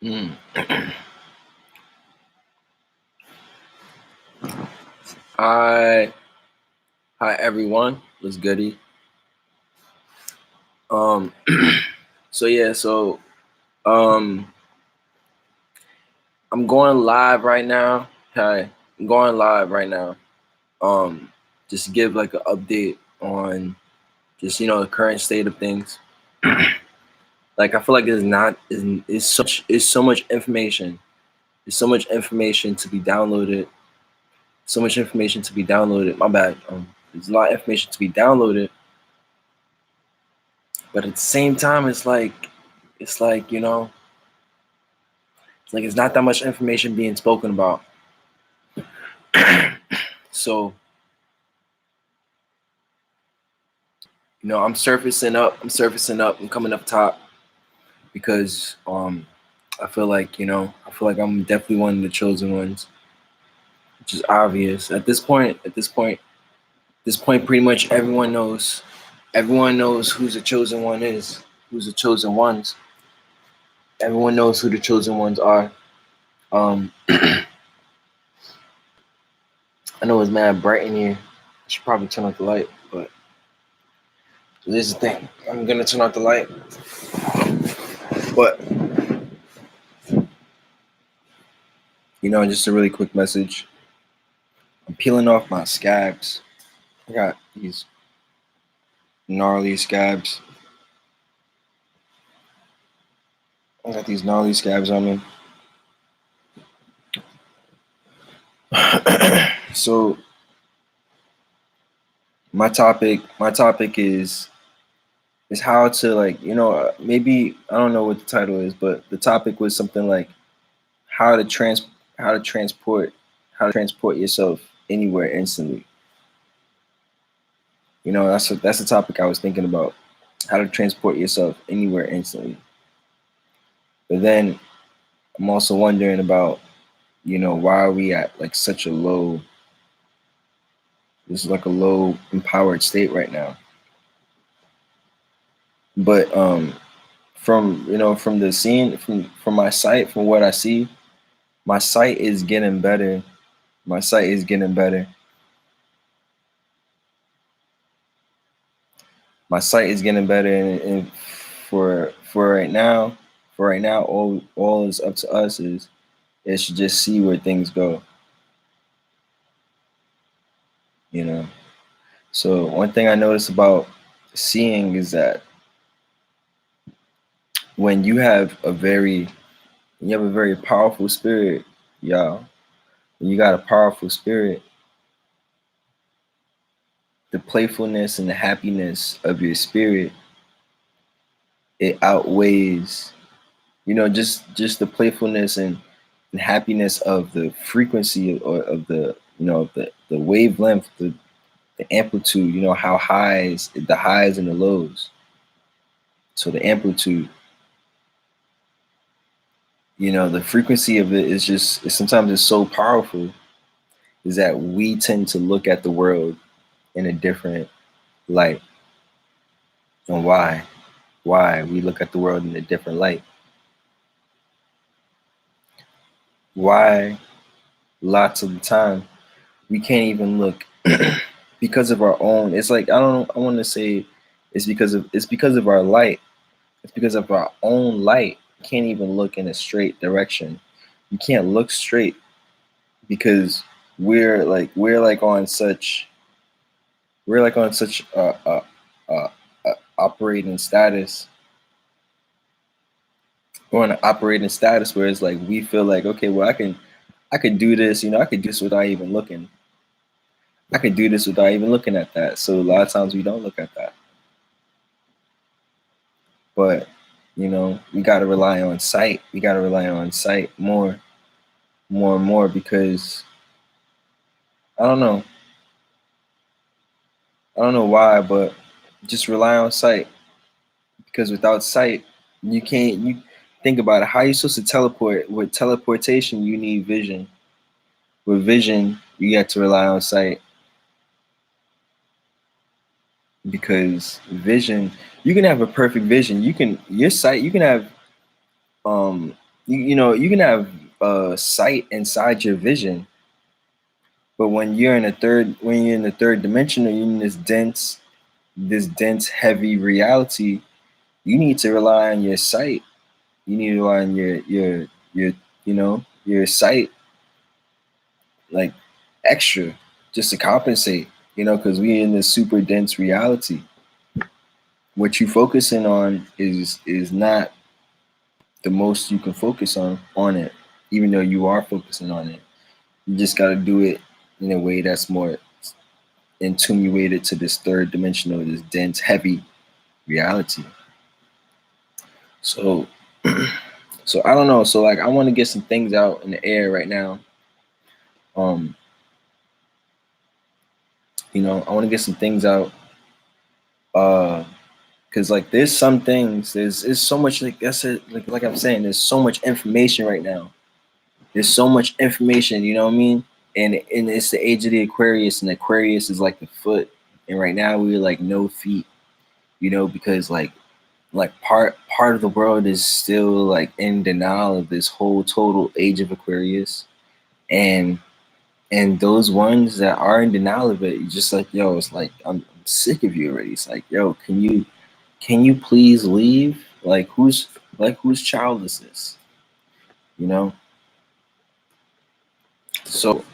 Mm. Hi, hi everyone. What's goody? Um, so yeah, so um, I'm going live right now. Hi, I'm going live right now. Just to give like an update on just the current state of things. Like I feel like it's so much information. There's so much information to be downloaded. So much information to be downloaded. My bad. There's a lot of information to be downloaded, but at the same time, it's like it's not that much information being spoken about. So, I'm coming up top because I feel like I'm definitely one of the chosen ones, which is obvious. At this point pretty much everyone knows. Everyone knows who's the chosen one is, who's the chosen ones. Everyone knows who the chosen ones are. I know it's mad bright in here. I should probably turn off the light, but this is the thing. I'm gonna turn off the light. But just a really quick message. I'm peeling off my scabs. I got these gnarly scabs. I got these gnarly scabs on me. So my topic is how to maybe I don't know what the title is, but the topic was something like how to transport yourself anywhere instantly. That's the topic I was thinking about. How to transport yourself anywhere instantly. But then I'm also wondering about, why are we at like such a low, this is like a low empowered state right now. But from the scene, from my sight, from what I see, my sight is getting better. My sight is getting better. My sight is getting better, and for right now, all is up to us is to just see where things go. So one thing I noticed about seeing is that when you have a very powerful spirit, y'all. When you got a powerful spirit, the playfulness and the happiness of your spirit, it outweighs, just the playfulness and happiness of the frequency or of the wavelength, the amplitude, how the highs and the lows. So the amplitude, the frequency of it is sometimes it's so powerful is that we tend to look at the world in a different light. And why we look at the world in a different light? Why lots of the time we can't even look because of our own, it's like I want to say it's because of our light. It's because of our own light. You can't even look in a straight direction. You can't look straight because we're like on such a operating status. We're on an operating status where it's like we feel like, okay, well, I could do this. I could do this without even looking. I could do this without even looking at that. So a lot of times we don't look at that. But we got to rely on sight. We got to rely on sight more and more because I don't know. I don't know why, but just rely on sight because without sight, you can't. You think about it. How are you supposed to teleport? With teleportation, you need vision. With vision, you got to rely on sight because vision. You can have a perfect vision. You can have you can have sight inside your vision, but when you're in the third dimension, or you're in this dense, heavy reality, you need to rely on your sight. You need to rely on your your sight, like extra, just to compensate. Because we in this super dense reality. What you focusing on is not the most you can focus on it, even though you are focusing on it. You just got to do it in a way that's more attenuated to this third dimensional, this dense, heavy reality. So, so I don't know. So like, I want to get some things out in the air right now. Um, I want to get some things out. Because like, there's some things. There's so much, like that's it. Like I'm saying, there's so much information right now. There's so much information. You know what I mean? And it's the age of the Aquarius, and Aquarius is like the foot. And right now we're like no feet. Because like part of the world is still like in denial of this whole total age of Aquarius, and those ones that are in denial of it, just like, yo, it's like, I'm sick of you already. It's like, yo, can you please leave? Whose child is this? you know so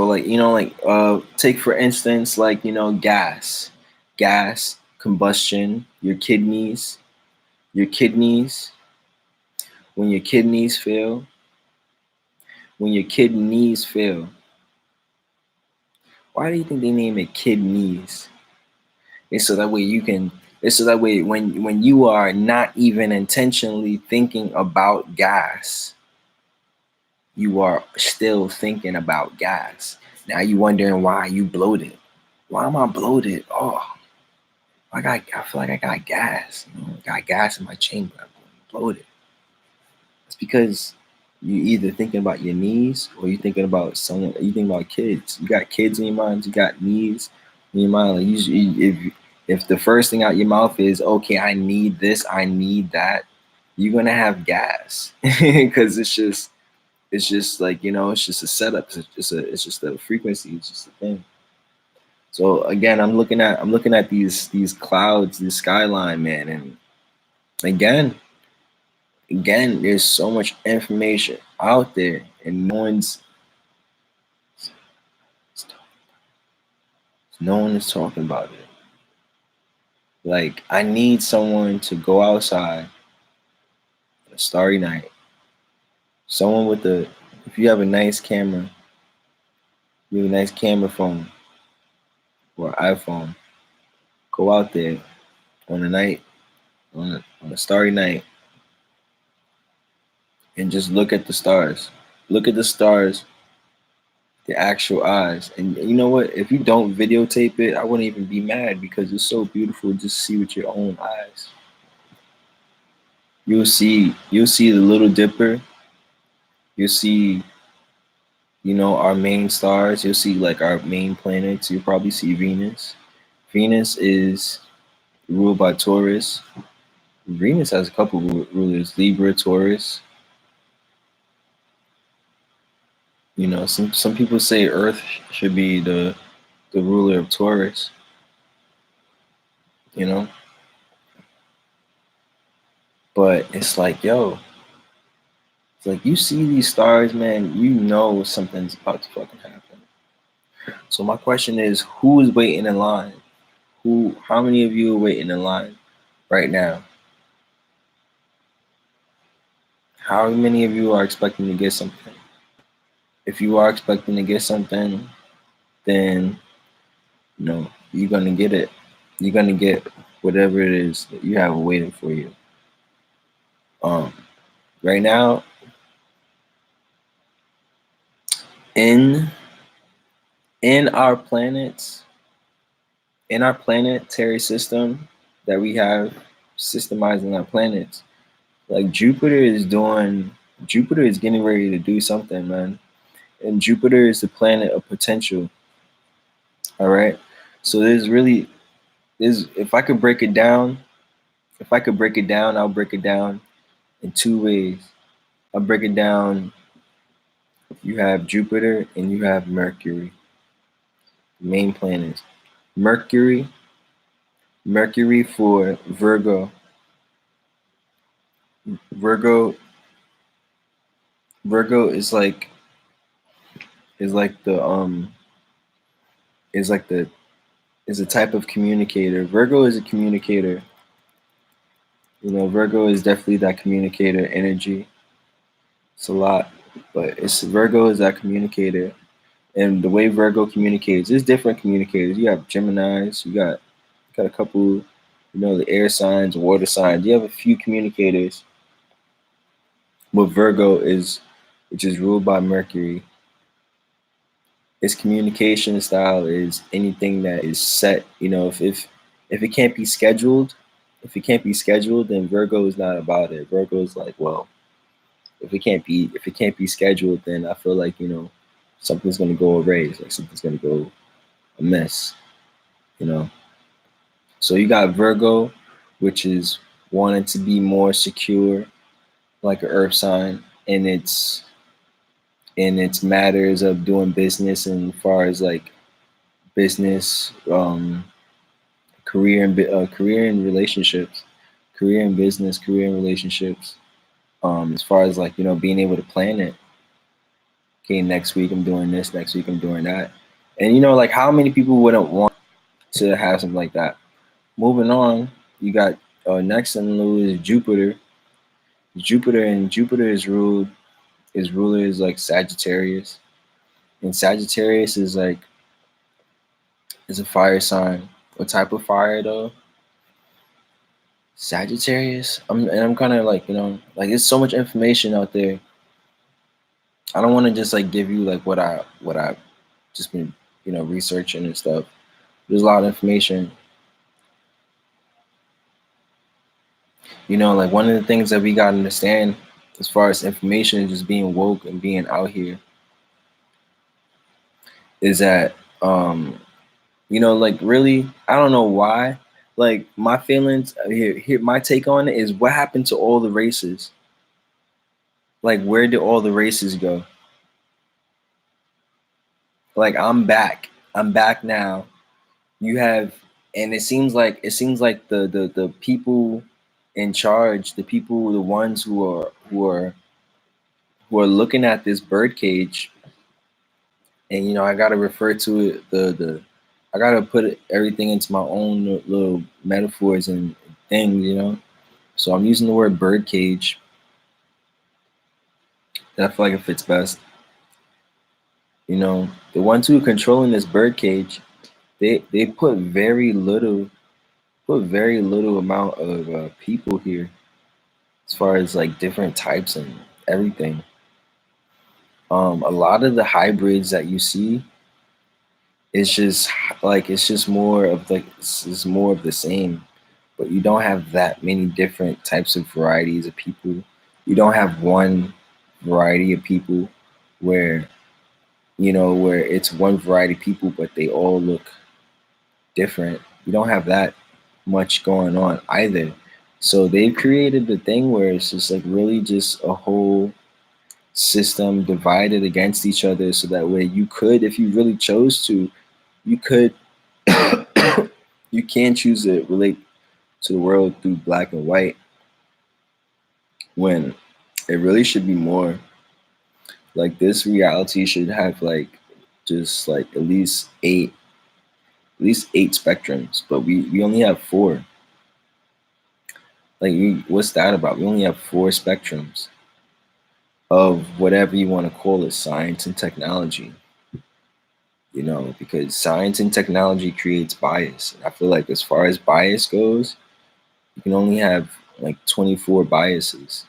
like, take for instance, like, gas combustion, your kidneys when your kidneys fail. Why do you think they name it kidneys? It's so that way you can. It's so that way when you are not even intentionally thinking about gas, you are still thinking about gas. Now you wondering why you bloated. Why am I bloated? Oh, I feel like I got gas. I got gas in my chamber. I'm bloated. It's because you either thinking about your knees, or you thinking about someone. You think about kids. You got kids in your mind. You got knees in your mind. Like, usually, if the first thing out your mouth is, okay, I need this, I need that, you're gonna have gas, because it's just like, it's just a setup. It's just a frequency. It's just a thing. So again, I'm looking at these clouds, this skyline, man, and again, there's so much information out there, and no one is talking about it. Like, I need someone to go outside on a starry night. Someone if you have a nice camera, you have a nice camera phone or iPhone, go out there on a night, on a starry night, and just look at the stars. Look at the stars, the actual eyes. And you know what? If you don't videotape it, I wouldn't even be mad, because it's so beautiful to just see with your own eyes. You'll see the Little Dipper. You'll see, our main stars. You'll see like our main planets. You'll probably see Venus. Venus is ruled by Taurus. Venus has a couple rulers: Libra, Taurus. Some people say Earth should be the ruler of Taurus. But it's like, yo, it's like, you see these stars, man, something's about to fucking happen. So my question is, who is waiting in line? How many of you are waiting in line right now? How many of you are expecting to get something? If you are expecting to get something, then you're gonna get it. You're gonna get whatever it is that you have waiting for you. Right now, in our planetary system that we have, systemizing our planets, like Jupiter is getting ready to do something, man. And Jupiter is the planet of potential. All right. So if I could break it down, I'll break it down in two ways. I'll break it down. You have Jupiter and you have Mercury, the main planets. Mercury, Mercury for Virgo. Virgo, Virgo is like the is like the is a type of communicator. Virgo is a communicator. You know, Virgo is definitely that communicator energy. It's a lot, but it's Virgo is that communicator. And the way Virgo communicates, there's different communicators. You have Geminis, you got a couple, the air signs, water signs. You have a few communicators. But Virgo is, which is ruled by Mercury, its communication style is anything that is set. If it can't be scheduled, then Virgo is not about it. Virgo is like, well, if it can't be scheduled, then I feel like something's gonna go awry. It's like something's gonna go amiss. You know. So you got Virgo, which is wanting to be more secure, like an earth sign, in its matters of doing business, and as far as like business, career and relationships, career and business, career and relationships. As far as like being able to plan it. Okay, next week I'm doing this. Next week I'm doing that. And like how many people wouldn't want to have something like that? Moving on, you got next in the list is Jupiter. Jupiter is ruled. His ruler is like Sagittarius, and Sagittarius is a fire sign. What type of fire though? Sagittarius. I'm kind of like like there's so much information out there. I don't want to just like give you like what I just been researching and stuff. There's a lot of information. Like one of the things that we gotta understand as far as information and just being woke and being out here is that like really I don't know why. Like my feelings here my take on it is what happened to all the races? Like where did all the races go? Like I'm back. I'm back now. You have and it seems like the people in charge, the ones who are looking at this bird cage, and I gotta refer to it I gotta put everything into my own little metaphors and things. So I'm using the word bird cage. I feel like it fits best. The ones who are controlling this bird cage, they put very little amount of people here, as far as like different types and everything. A lot of the hybrids that you see, it's just more of like it's more of the same, but you don't have that many different types of varieties of people. You don't have one variety of people where where it's one variety of people, but they all look different. You don't have that much going on either. So they've created the thing where it's just like really just a whole system divided against each other, so that way you could, if you really chose to, you could you can choose to relate to the world through black and white, when it really should be more like this. Reality should have like just like at least eight spectrums, but we only have four. Like what's that about? We only have four spectrums of whatever you want to call it, science and technology. Because science and technology creates bias. And I feel like as far as bias goes, you can only have like 24 biases,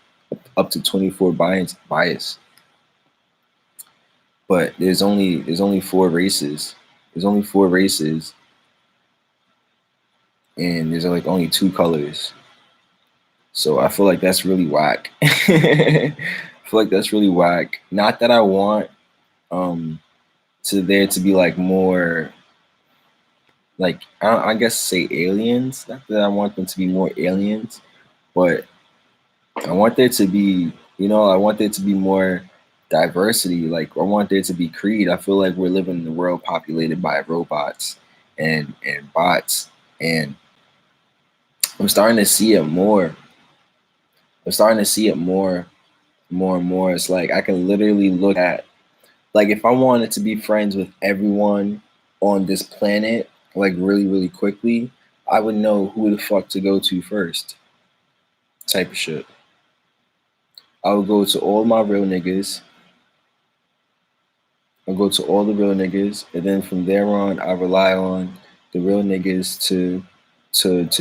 up to 24 bias. But there's only four races. There's only four races, and there's like only two colors. So I feel like that's really whack. I feel like that's really whack. Not that I want to there to be like more like I guess say aliens. Not that I want them to be more aliens, but I want there to be, I want there to be more diversity. Like I want there to be creed. I feel like we're living in a world populated by robots and bots, and I'm starting to see it more. I'm starting to see it more and more. It's like I can literally look at, like, if I wanted to be friends with everyone on this planet, like really, really quickly, I would know who the fuck to go to first, type of shit. I would go to all my real niggas. I'll go to all the real niggas, and then from there on, I rely on the real niggas to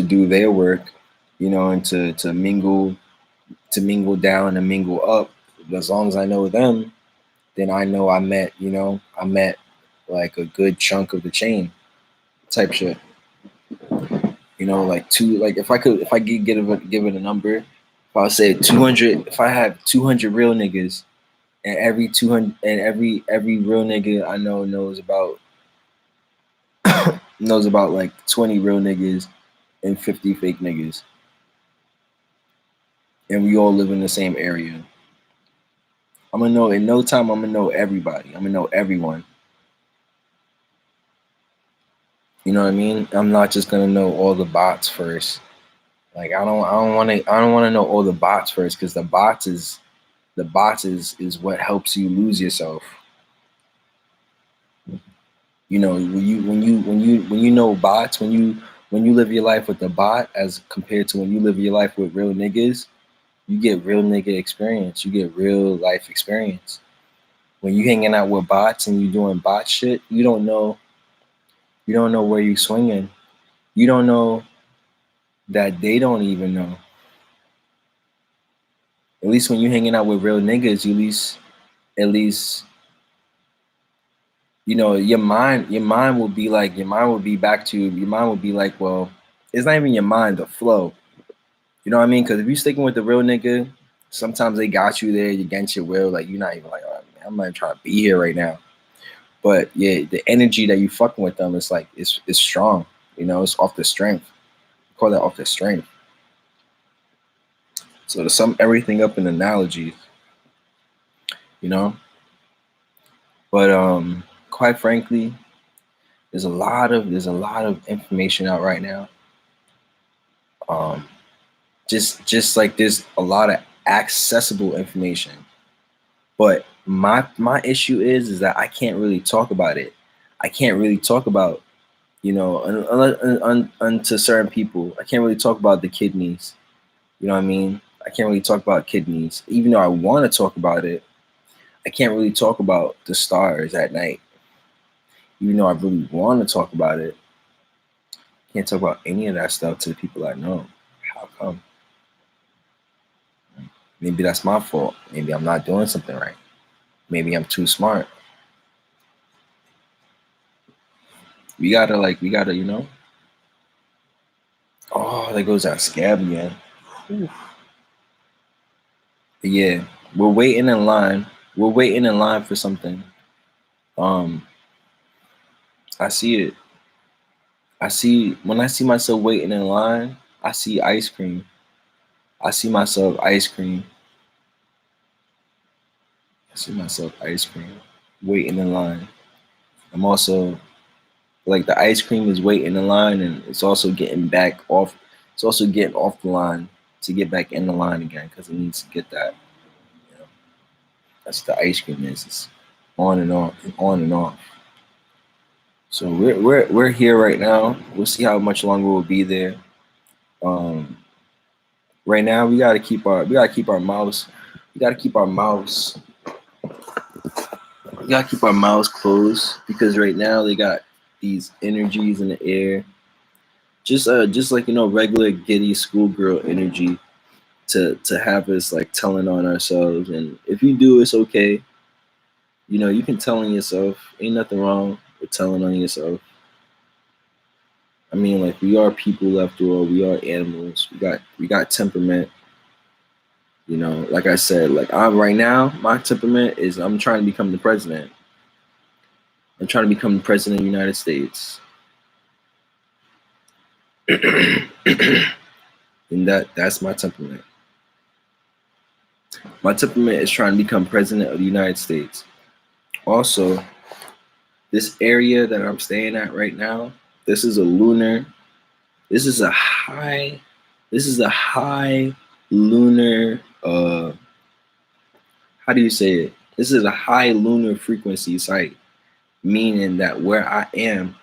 do their work, and to mingle down and mingle up. As long as I know them, then I know I met like a good chunk of the chain, type shit. Like if I could give it a number, if I say 200, if I have 200 real niggas, and every 200 and every real nigga I know knows about like 20 real niggas and 50 fake niggas, and we all live in the same area. I'm gonna know in no time. I'm gonna know everybody. I'm gonna know everyone. You know what I mean? I'm not just gonna know all the bots first. Like I don't want to know all the bots first, because the bots is what helps you lose yourself. When you know bots, when you live your life with the bot as compared to when you live your life with real niggas, you get real nigga experience. You get real life experience. When you hanging out with bots and you doing bot shit, you don't know where you swinging. You don't know that they don't even know. At least when you hanging out with real niggas, you at least your mind will be like, your mind will be like, well, it's not even your mind, the flow. You know what I mean? Because if you sticking with the real nigga, sometimes they got you there against your will. Like you're not even like, oh, man, I'm not even trying to be here right now. But yeah, the energy that you fucking with them is like it's strong. It's off the strength. We call that off the strength. So to sum everything up in analogies, you know. But quite frankly, there's a lot of information out right now. Um, just like there's a lot of accessible information. But my issue is that I can't really talk about it. I can't really talk about, unto certain people. I can't really talk about the kidneys. You know what I mean? I can't really talk about kidneys. Even though I want to talk about it, I can't really talk about the stars at night. Even though I really want to talk about it, I can't talk about any of that stuff to the people I know. How come? Maybe that's my fault. Maybe I'm not doing something right. Maybe I'm too smart. We gotta. Oh, there goes that scab again. But yeah, we're waiting in line. We're waiting in line for something. Um, I see it. When I see myself waiting in line, I see ice cream. I see myself ice cream. I see myself ice cream. Waiting in line. I'm also like the ice cream is waiting in line, and it's also getting back off. It's also getting off the line to get back in the line again because it needs to get that. You know, that's the ice cream is. It's on and off, on and off. So we're here right now. We'll see how much longer we'll be there. Um, right now we gotta keep our mouse. We gotta keep our mouse. We gotta keep our mouths closed because right now they got these energies in the air. Just like regular giddy schoolgirl energy to have us like telling on ourselves. And if you do, it's okay. You can tell on yourself. Ain't nothing wrong with telling on yourself. I mean, like we are people after all. We are animals. We got temperament. Like I said, like I'm right now, my temperament is I'm trying to become the president. I'm trying to become the president of the United States. And that's my temperament. My temperament is trying to become president of the United States. Also, this area that I'm staying at right now, this is a lunar, this is a high, this is a high lunar, how do you say it? This is a high lunar frequency site, meaning that where I am,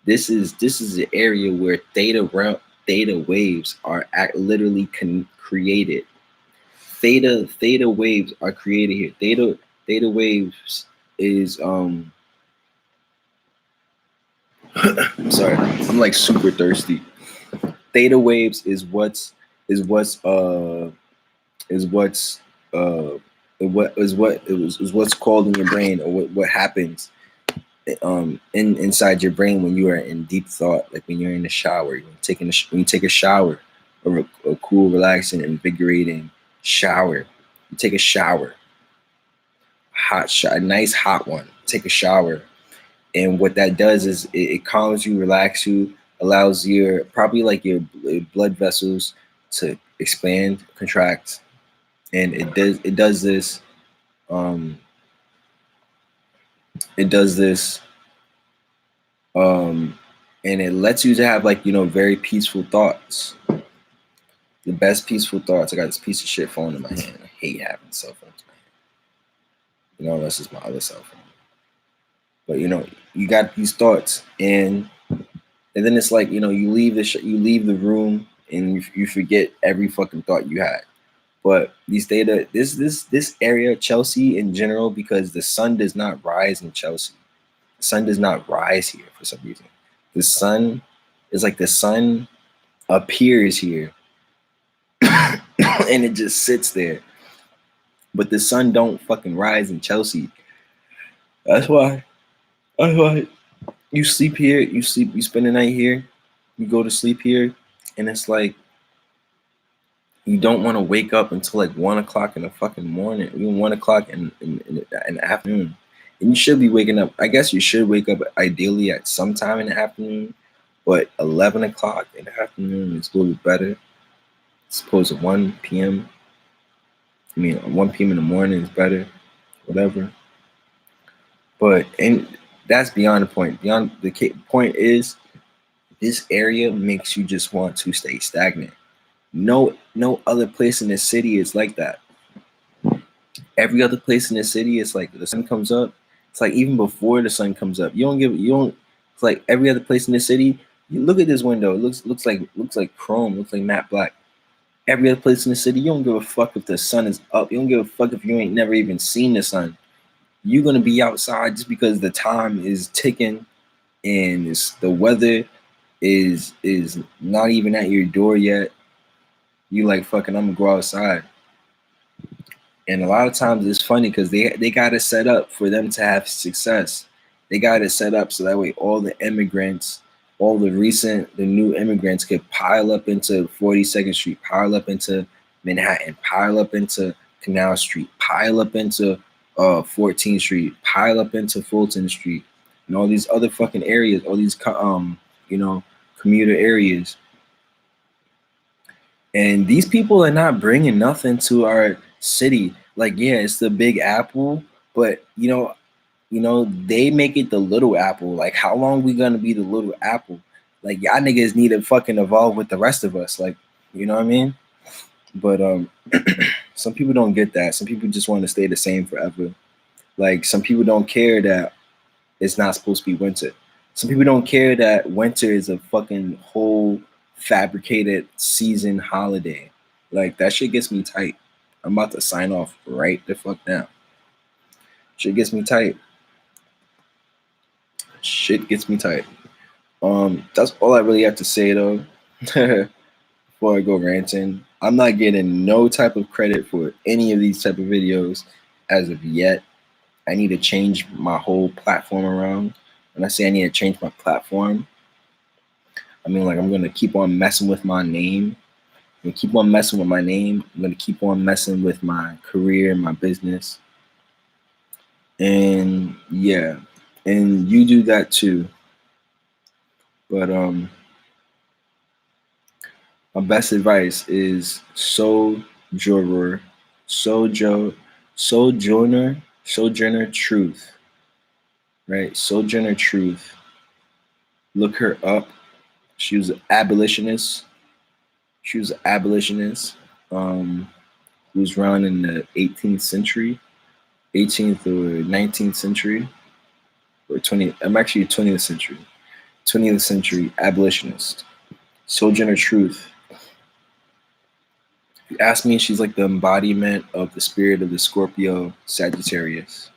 this is an area where theta waves are literally created. Theta waves are created here. Theta waves is I'm sorry, I'm like super thirsty. Theta waves is what's uh is what's uh is what's called in your brain, or what happens inside your brain when you are in deep thought, like when you're in the shower, when you take a shower, a cool, relaxing, invigorating shower. You take a shower, a nice hot one. Take a shower, and what that does is it calms you, relax you, allows your probably like your blood vessels to expand, contract, and it does this. Um, it does this and it lets you to have, like, very peaceful thoughts. The best peaceful thoughts. I got this piece of shit phone in my hand. I hate having cell phones in my hand, unless it's my other cell phone. But you got these thoughts, and then it's like, you leave the room, and you forget every fucking thought you had. But this area, Chelsea in general, because the sun does not rise in Chelsea. The sun does not rise here for some reason. The sun is like the sun appears here and it just sits there. But the sun don't fucking rise in Chelsea. That's why you sleep here, you spend the night here, you go to sleep here, and it's like you don't want to wake up until like 1 o'clock in the fucking morning, even 1 o'clock in the afternoon. And you should be waking up. I guess you should wake up ideally at some time in the afternoon, but 11 o'clock in the afternoon is a little bit better. Suppose at 1 p.m. 1 p.m. in the morning is better, whatever. But that's beyond the point. Beyond the point is, this area makes you just want to stay stagnant. No other place in the city is like that. Every other place in the city, it's like the sun comes up. It's like even before the sun comes up, you don't. It's like every other place in the city. You look at this window. It looks like chrome. Looks like matte black. Every other place in the city, you don't give a fuck if the sun is up. You don't give a fuck if you ain't never even seen the sun. You're gonna be outside just because the time is ticking, and the weather is not even at your door yet. You like, fucking, I'm gonna go outside. And a lot of times it's funny because they got it set up for them to have success. They got it set up so that way all the immigrants, the new immigrants could pile up into 42nd Street, pile up into Manhattan, pile up into Canal Street, pile up into 14th Street, pile up into Fulton Street, and all these other fucking areas, all these commuter areas. And these people are not bringing nothing to our city. Like, yeah, it's the Big Apple, but they make it the Little Apple. Like, how long we gonna be the Little Apple? Like, y'all niggas need to fucking evolve with the rest of us. Like, you know what I mean? But some people don't get that. Some people just want to stay the same forever. Like, some people don't care that it's not supposed to be winter. Some people don't care that winter is a fucking whole fabricated season holiday. Like, that shit gets me tight. I'm about to sign off right the fuck now. Shit gets me tight. Shit gets me tight. That's all I really have to say though. Before I go ranting, I'm not getting no type of credit for any of these type of videos as of yet. I need to change my whole platform around. When I say I need to change my platform, I mean, like, I'm gonna keep on messing with my name. I'm gonna keep on messing with my name. I'm gonna keep on messing with my career and my business. And yeah, and you do that too. But my best advice is sow Joror. Sojo, Sojourner Truth, right? Sojourner Truth. Look her up. She was an abolitionist. She was an abolitionist who was around in the 18th century, 18th or 19th century, or 20th. I'm actually 20th century. 20th century abolitionist. Sojourner Truth. If you ask me, she's like the embodiment of the spirit of the Scorpio Sagittarius.